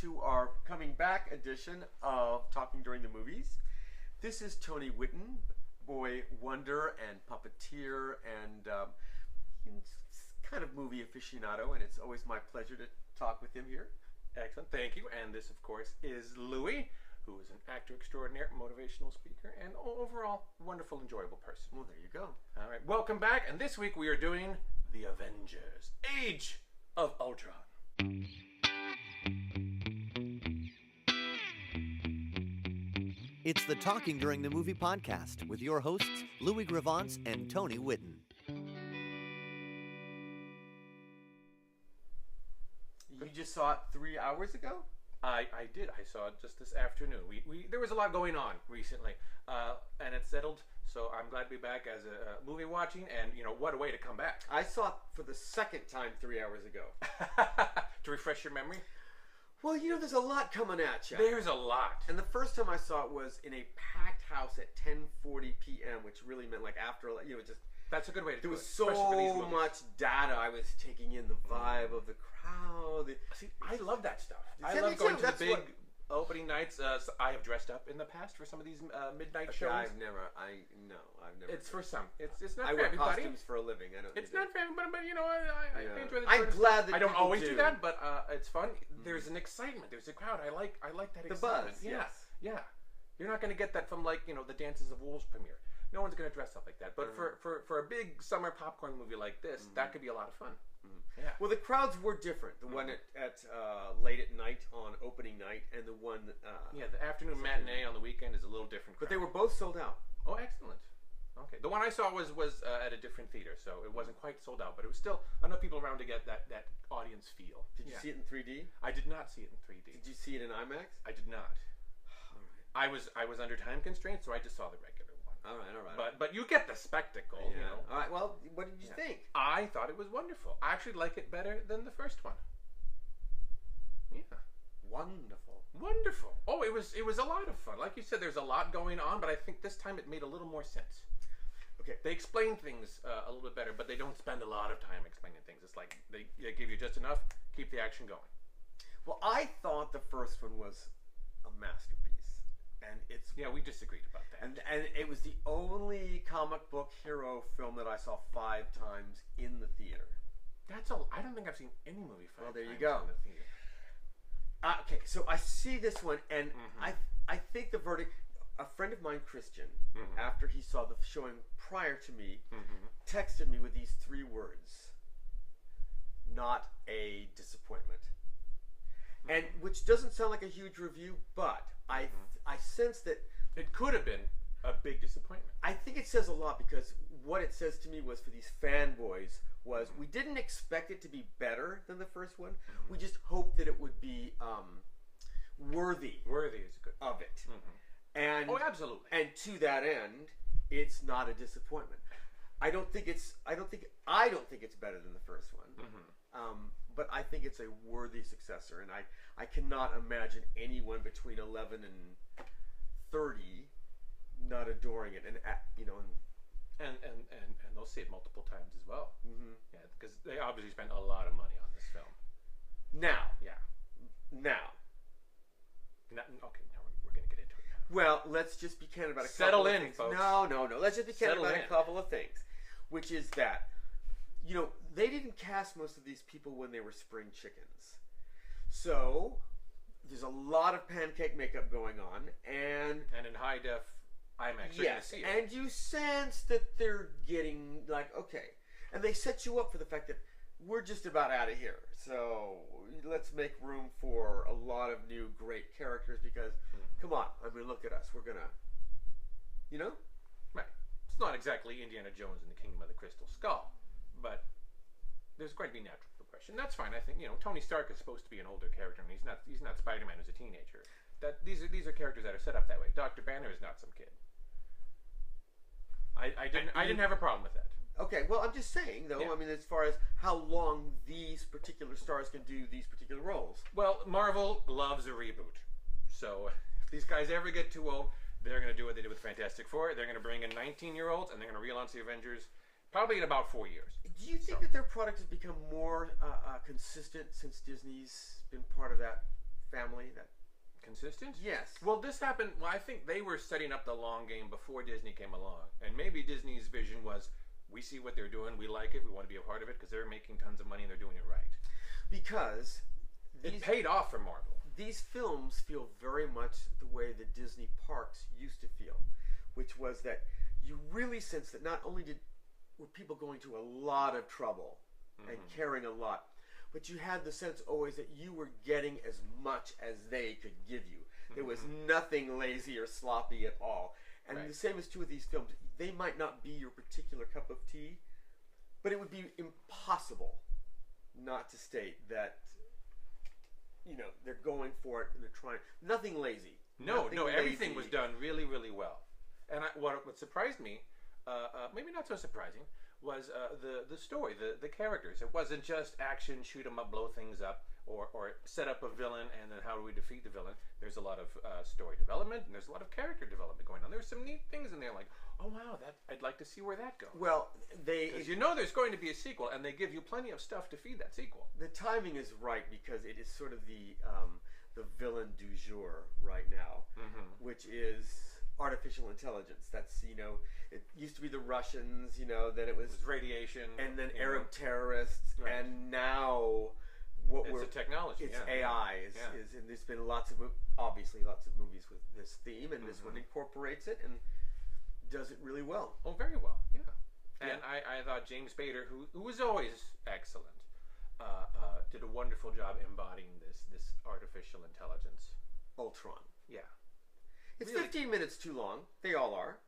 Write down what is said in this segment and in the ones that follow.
to our coming back edition of Talking During the Movies. This is Tony Whitten, boy wonder and puppeteer and kind of movie aficionado, and it's always my pleasure to talk with him here. Excellent, thank you. And this, of course, is Louie, who is an actor extraordinaire, motivational speaker, and overall wonderful, enjoyable person. Well, there you go. All right, welcome back. And this week we are doing The Avengers, Age of Ultron. It's the Talking During the Movie podcast with your hosts, Louie Gravance and Tony Whitten. You just saw it 3 hours ago? I did. I saw it just this afternoon. There was a lot going on recently, and it settled. So I'm glad to be back as a movie watching, and what a way to come back. I saw it for the second time 3 hours ago. To refresh your memory? Well, there's a lot coming at you. There's a lot. And the first time I saw it was in a packed house at 10:40 p.m., which really meant like after, just... That's a good way to do it. There was so much data I was taking in, the vibe of the crowd. See, I love that stuff. Yeah, I love going to the That's big opening nights. I have dressed up in the past for some of these midnight shows. I've never. It's for some. It's not I for wear everybody. Costumes for a living. I don't. It's not for everybody, but I enjoy the. I'm glad that I don't people always do that, but it's fun. There's an excitement. There's a crowd. I like that excitement. The buzz. Yeah. Yes. Yeah. You're not going to get that from the Dances of Wolves premiere. No one's going to dress up like that. But for a big summer popcorn movie like this, that could be a lot of fun. Yeah. Well, the crowds were different. The one at late at night on opening night, and the one the afternoon matinee on the weekend is a little different. But they were both sold out. Oh, excellent. Okay, the one I saw was at a different theater, so it wasn't quite sold out, but it was still enough people around to get that audience feel. Did you see it in 3D? I did not see it in 3D. Did you see it in IMAX? I did not. All right. I was under time constraints, so I just saw the regular one. All right. But you get the spectacle, All right. Well, what did you think? I thought it was wonderful. I actually like it better than the first one. Yeah. Wonderful. Oh, it was a lot of fun. Like you said, there's a lot going on, but I think this time it made a little more sense. Okay. They explain things a little bit better, but they don't spend a lot of time explaining things. It's like they give you just enough, keep the action going. Well, I thought the first one was a masterpiece, and it's we disagreed about that. And it was the only comic book hero film that I saw 5 times in the theater. That's all. I don't think I've seen any movie 5 times. Well, there you go. In the theater. Okay, so I see this one, and I think the verdict. A friend of mine, Christian, after he saw the showing prior to me, texted me with these 3 words: "Not a disappointment," and which doesn't sound like a huge review, but I sense that it could have been a big disappointment. I think it says a lot, because what it says to me was, for these fanboys, was we didn't expect it to be better than the first one. We just hoped that it would be worthy. Worthy is good of it. And absolutely. And to that end, it's not a disappointment. I don't think it's better than the first one. But I think it's a worthy successor, and I cannot imagine anyone between 11 and 30 not adoring it, and they'll see it multiple times as well. Yeah, because they obviously spent a lot of money on this film. Now, okay, now we're going to get into it now. Well, let's just be candid about a couple of in, things. Folks. No. Let's just be candid about in. a couple of things, which is that, they didn't cast most of these people when they were spring chickens. So there's a lot of pancake makeup going on, and in high def IMAX, you're going to see it. And you sense that they're getting okay, and they set you up for the fact that we're just about out of here. So let's make room for a lot of new great characters, because come on, look at us. We're gonna, right. It's not exactly Indiana Jones and the Kingdom of the Crystal Skull, but there's going to be natural progression. That's fine. I think Tony Stark is supposed to be an older character, and he's not Spider-Man who's a teenager. These are characters that are set up that way. Dr. Banner is not some kid. I didn't have a problem with that. Okay, well, I'm just saying, though, as far as how long these particular stars can do these particular roles. Well, Marvel loves a reboot. So if these guys ever get too old, they're going to do what they did with Fantastic Four. They're going to bring in 19-year-olds, and they're going to relaunch the Avengers probably in about 4 years. Do you think that their product has become more consistent since Disney's been part of that family. That consistent? Yes. Well, this happened. Well, I think they were setting up the long game before Disney came along, and maybe Disney's vision was, we see what they're doing, we like it, we want to be a part of it because they're making tons of money and they're doing it right. Because it paid off for Marvel. These films feel very much the way the Disney parks used to feel, which was that you really sense that not only were people going to a lot of trouble and caring a lot, but you had the sense always that you were getting as much as they could give you. There was nothing lazy or sloppy at all. And the same is true with these films. They might not be your particular cup of tea, but it would be impossible not to state that, you know, they're going for it and they're trying. Nothing lazy. No, everything was done really, really well. And what surprised me, maybe not so surprising, was the story, the characters. It wasn't just action, shoot 'em up, blow things up, or set up a villain and then how do we defeat the villain. There's a lot of story development and there's a lot of character development going on. There's some neat things in there like, oh wow, I'd like to see where that goes. Well, because you know there's going to be a sequel and they give you plenty of stuff to feed that sequel. The timing is right because it is sort of the villain du jour right now, which is artificial intelligence. That's, you know, it used to be the Russians, you know, then it was radiation, and then Arab terrorists, and now it's a technology. It's AI. And there's been lots of movies with this theme, and this one incorporates it and does it really well. Oh, very well. Yeah. And I thought James Spader, who was always excellent, did a wonderful job embodying this artificial intelligence. Ultron. Yeah. It's really, 15 minutes too long. They all are.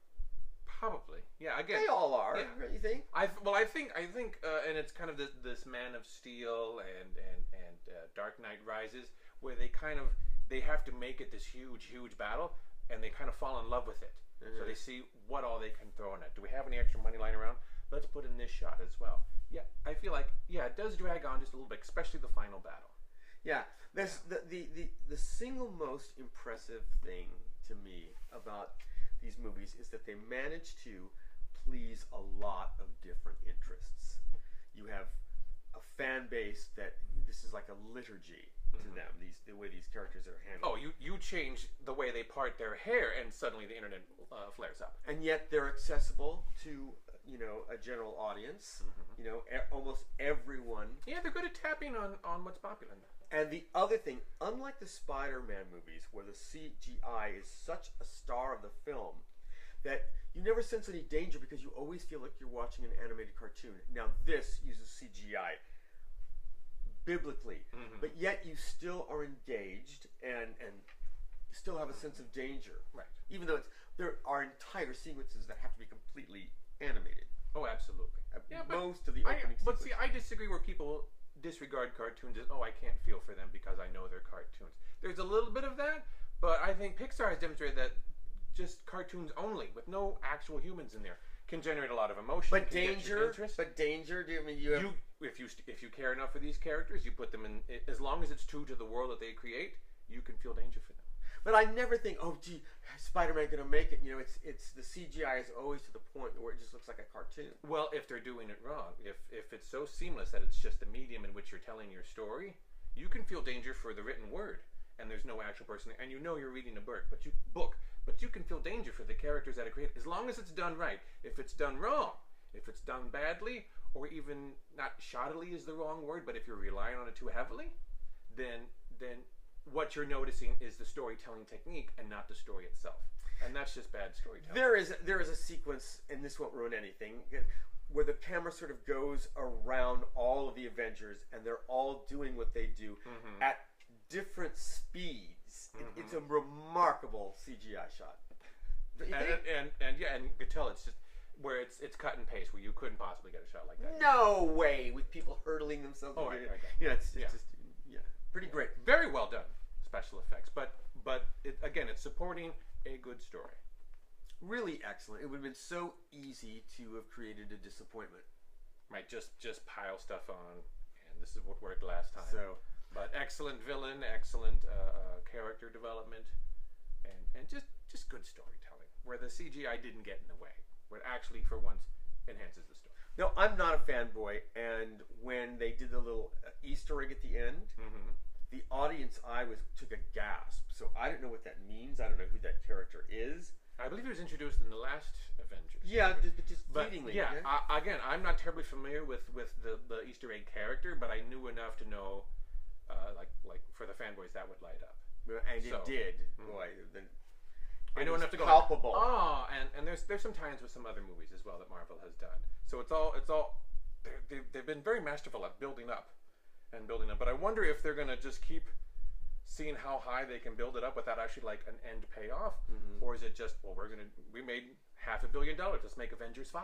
Probably. Yeah. Again, they all are. Yeah. You think? I think, and it's kind of this Man of Steel and Dark Knight Rises, where they have to make it this huge battle, and they kind of fall in love with it. So they see what all they can throw in it. Do we have any extra money lying around? Let's put in this shot as well. Yeah, I feel like it does drag on just a little bit, especially the final battle. Yeah, there's the single most impressive thing to me about these movies is that they manage to please a lot of different interests. You have a fan base that this is like a liturgy to them. The way these characters are handled. Oh, you change the way they part their hair, and suddenly the internet flares up. And yet they're accessible to, you know, a general audience. You know, almost everyone. Yeah, they're good at tapping on what's popular. And the other thing, unlike the Spider-Man movies, where the CGI is such a star of the film, that you never sense any danger because you always feel like you're watching an animated cartoon. Now this uses CGI biblically, but yet you still are engaged and still have a sense of danger. Right. Even though there are entire sequences that have to be completely animated. Oh, absolutely. Most of the opening sequences. But see, I disagree where people disregard cartoons as, oh, I can't feel for them because I know they're cartoons. There's a little bit of that, but I think Pixar has demonstrated that just cartoons only, with no actual humans in there, can generate a lot of emotion. But danger. Do you mean if you care enough for these characters, you put them in. As long as it's true to the world that they create, you can feel danger for them. But I never think, oh, gee, Spider-Man gonna make it. You know, it's the CGI is always to the point where it just looks like a cartoon. Well, if they're doing it wrong, if it's so seamless that it's just the medium in which you're telling your story, you can feel danger for the written word, and there's no actual person, and you know you're reading a book, but you can feel danger for the characters that are created as long as it's done right. If it's done wrong, if it's done badly, or even not shoddily is the wrong word, but if you're relying on it too heavily, then what you're noticing is the storytelling technique and not the story itself, and that's just bad storytelling. There is a sequence, and this won't ruin anything, where the camera sort of goes around all of the Avengers, and they're all doing what they do at different speeds. It's a remarkable CGI shot. And you can tell it's just where it's cut and paste, where you couldn't possibly get a shot like that. No way, with people hurtling themselves. Oh, right. You know, it's just pretty great. Very well done special effects, but it's supporting a good story. Really excellent. It would have been so easy to have created a disappointment. Right, just pile stuff on, and this is what worked last time. But excellent villain, excellent character development, and just good storytelling, where the CGI didn't get in the way, where it actually, for once, enhances the story. No, I'm not a fanboy, and when they did the little Easter egg at the end, the audience took a gasp. So I don't know what that means. I don't know who that character is. I believe he was introduced in the last Avengers. Yeah, just fleetingly. Yeah, again, I'm not terribly familiar with the Easter egg character, but I knew enough to know, like for the fanboys, that would light up. And it did. Boy, I know enough to go. Palpable. And there's some tie-ins with some other movies as well that Marvel has done. So it's all they've been very masterful at building up. But I wonder if they're gonna just keep seeing how high they can build it up without actually like an end payoff, or is it just, well, we made $500 million, let's make Avengers 5,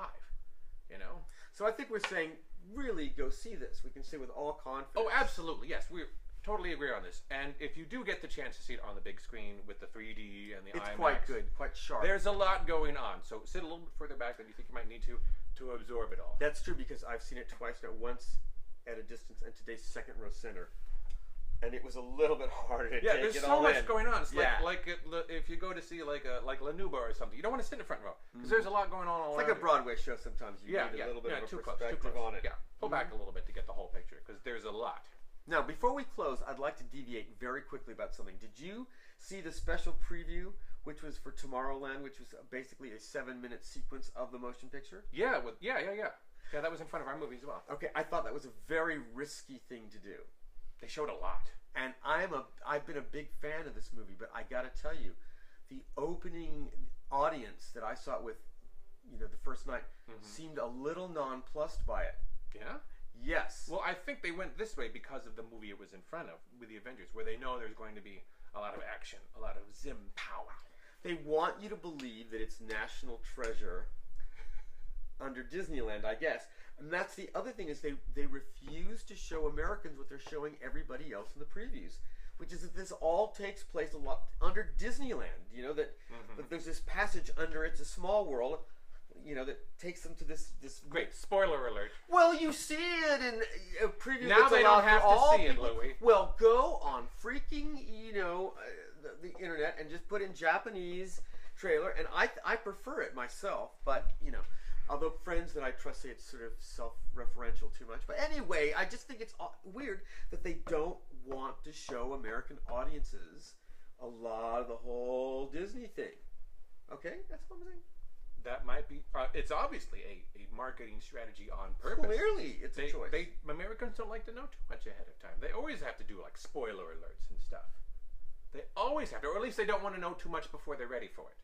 you know? So I think we're saying, really go see this. We can say with all confidence. Oh, absolutely, yes, we totally agree on this. And if you do get the chance to see it on the big screen with the 3D and the IMAX, it's quite good, quite sharp. There's a lot going on, so sit a little bit further back than you think you might need to absorb it all. That's true, because I've seen it twice now, once at a distance and today's second row center. And it was a little bit harder to take it all in. Yeah, there's so much going on. It's like if you go to see like La Nuba or something, you don't want to sit in the front row because there's a lot going on all around. It's like a Broadway show sometimes. You need a little bit of a perspective on it. Yeah, pull back a little bit to get the whole picture because there's a lot. Now, before we close, I'd like to deviate very quickly about something. Did you see the special preview, which was for Tomorrowland, which was basically a 7-minute sequence of the motion picture? Yeah, Yeah, that was in front of our movie as well. Okay, I thought that was a very risky thing to do. They showed a lot. And I've been a big fan of this movie, but I got to tell you, the opening audience that I saw it with, the first night, seemed a little nonplussed by it. Yeah? Yes. Well, I think they went this way because of the movie it was in front of, with the Avengers, where they know there's going to be a lot of action, a lot of zim pow. They want you to believe that it's national treasure under Disneyland, I guess. And that's the other thing, is they refuse to show Americans what they're showing everybody else in the previews, which is that this all takes place a lot under Disneyland. That there's this passage under It's a Small World, that takes them to this great spoiler alert. Well, you see it in a preview. Now they don't have to see it, Louie. Well, go on freaking the internet and just put in Japanese trailer, and I prefer it myself, but although friends that I trust say it's sort of self-referential too much. But anyway, I just think it's weird that they don't want to show American audiences a lot of the whole Disney thing. Okay, that's what I'm saying. That might be. It's obviously a marketing strategy on purpose. Clearly, it's a choice. Americans don't like to know too much ahead of time. They always have to do like spoiler alerts and stuff. They always have to, or at least they don't want to know too much before they're ready for it.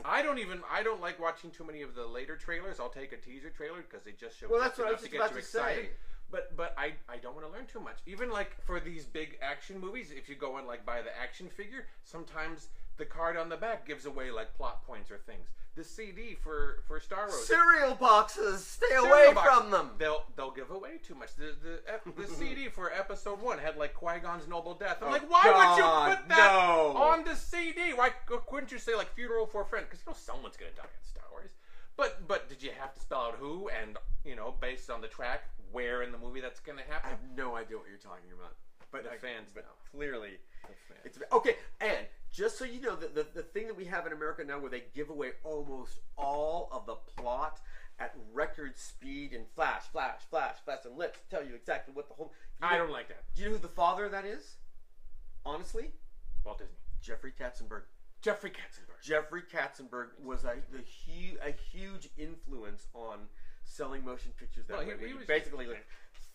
I don't like watching too many of the later trailers. I'll take a teaser trailer because they just show that's what I was just about to say. But I don't want to learn too much. Even like for these big action movies, if you go and like buy the action figure, sometimes the card on the back gives away like plot points or things. The CD for Star Wars, cereal boxes, stay away from them. They'll give away too much. The CD for Episode 1 had like Qui-Gon's noble death. I'm like, why would you put that on the CD? Why couldn't you say like funeral for a friend? Because someone's gonna die in Star Wars. But did you have to spell out who and based on the track where in the movie that's gonna happen? I have no idea what you're talking about. But fans know. Clearly, it's okay. And just so you know, the thing that we have in America now, where they give away almost all of the plot at record speed and flash, and let's tell you exactly what the whole. I don't like that. Do you know who the father of that is? Honestly, Walt Disney. Jeffrey Katzenberg. Jeffrey Katzenberg. Jeffrey Katzenberg was a huge influence on selling motion pictures that way. He was basically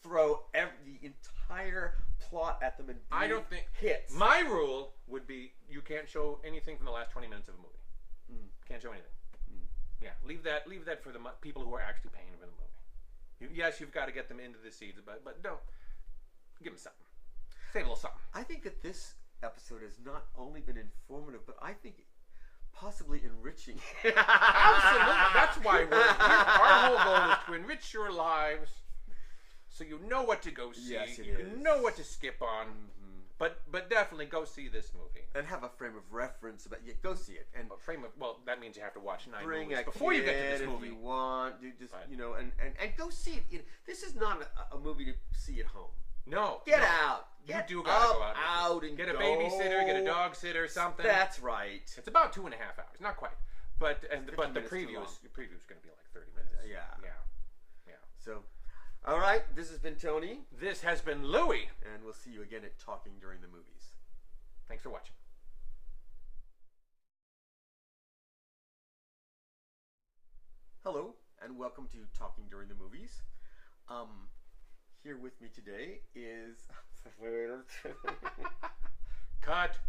throw the entire plot at them and I don't think hits. My rule would be you can't show anything from the last 20 minutes of a movie. Can't show anything. Yeah, leave that for the people who are actually paying for the movie. Yes, you've got to get them into the seeds, but don't give them something. Say a little something. I think that this episode has not only been informative, but I think possibly enriching. Absolutely. That's why we're here. Our whole goal is to enrich your lives, so you know what to go see. Yes, you know what to skip on. But definitely go see this movie and have a frame of reference about. Yeah, go see it. And that means you have to watch 9 bring movies a before you get to this if movie. You want, just and go see it. This is not a movie to see at home. No, get out. You do gotta go out and get a babysitter, get a dog sitter, something. That's right. It's about 2.5 hours, not quite. But the preview is going to be like 30 minutes. Yeah. So, All right, this has been Tony. This has been Louie. And we'll see you again at Talking During the Movies. Thanks for watching. Hello, and welcome to Talking During the Movies. Here with me today is... Cut.